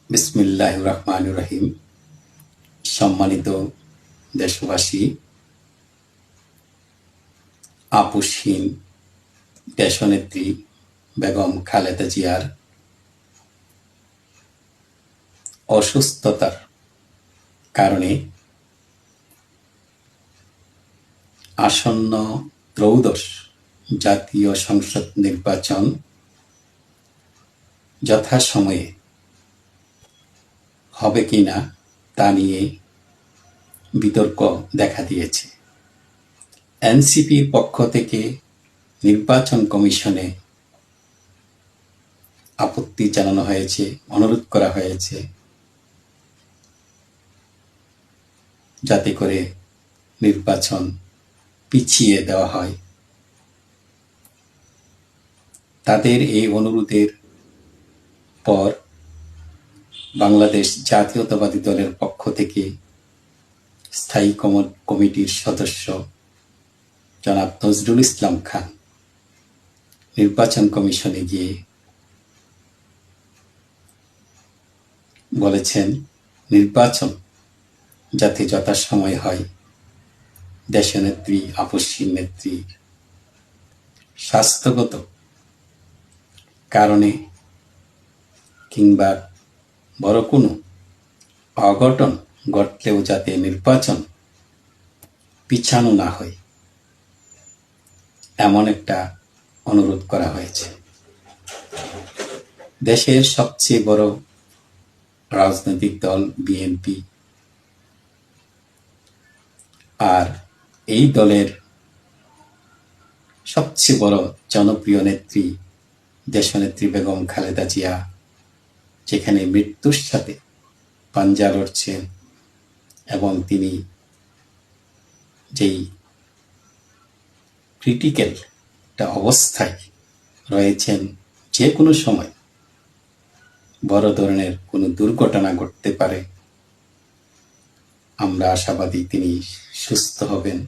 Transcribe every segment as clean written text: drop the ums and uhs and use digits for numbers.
বিসমিল্লাহির রহমানির রহিম। সম্মানিত দেশবাসী, আপসহীন দেশনেত্রী বেগম খালেদা জিয়ার অসুস্থতার কারণে আসন্ন ত্রয়োদশ জাতীয় সংসদ নির্বাচন যথাসময়ে হবে কিনা তা নিয়ে বিতর্ক দেখা দিয়েছে। এনসিপির পক্ষ থেকে নির্বাচন কমিশনে আপত্তি জানানো হয়েছে, অনুরোধ করা হয়েছে যাতে করে নির্বাচন পিছিয়ে দেওয়া হয়। তাদের এই অনুরোধের পর বাংলাদেশ জাতীয়তাবাদী দলের পক্ষ থেকে স্থায়ী কমিটির সদস্য জনাব নজরুল ইসলাম খান নির্বাচন কমিশনে গিয়ে বলেছেন, নির্বাচন যাতে যথাসময়ে হয়, দেশনেত্রী আপসহীন নেত্রীর স্বাস্থ্যগত কারণে কিংবা বড় কোনো অঘটন ঘটলেও যাতে নির্বাচন পিছানো না হয়, এমন একটা অনুরোধ করা হয়েছে। দেশের সবচেয়ে বড় রাজনৈতিক দল বিএনপি, আর এই দলের সবচেয়ে বড় জনপ্রিয় নেত্রী দেশনেত্রী বেগম খালেদা জিয়া যেখানে মৃত্যুর সাথে পাঞ্জা লড়ছেন এবং তিনি যেই ক্রিটিক্যাল একটা অবস্থায় রয়েছেন, যে কোনো সময় বড় ধরনের কোনো দুর্ঘটনা ঘটতে পারে। আমরা আশাবাদী তিনি সুস্থ হবেন,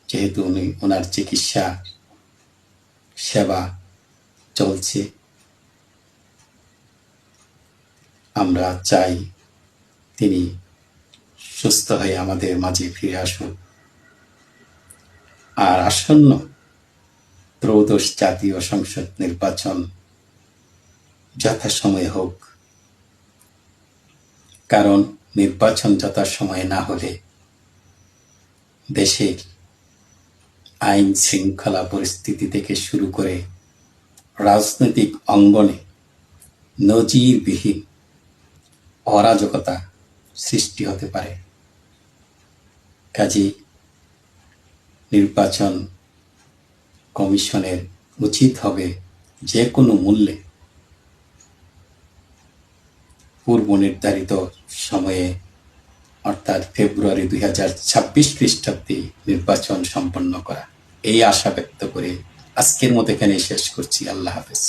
যেহেতু ওনার চিকিৎসা সেবা চলছে। আমরা চাই তিনি সুস্থ হয়ে আমাদের মাঝে ফিরে আসুন। আর আসন্ন ত্রয়োদশ জাতীয় সংসদ নির্বাচন যথাসময়ে হোক, কারণ নির্বাচন যথাসময়ে না হলে দেশের আইন শৃঙ্খলা পরিস্থিতি থেকে শুরু করে রাজনৈতিক অঙ্গনে নজিরবিহীন অরাজকতা সৃষ্টি হতে পারে। কাজেই নির্বাচন কমিশনের উচিত হবে যে কোনো মূল্যে পূর্ব নির্ধারিত সময়ে অর্থাৎ ফেব্রুয়ারি 2026 খ্রিস্টাব্দে নির্বাচন সম্পন্ন করা। এই আশা ব্যক্ত করে আজকের মতো এখানে শেষ করছি। আল্লাহ হাফেজ।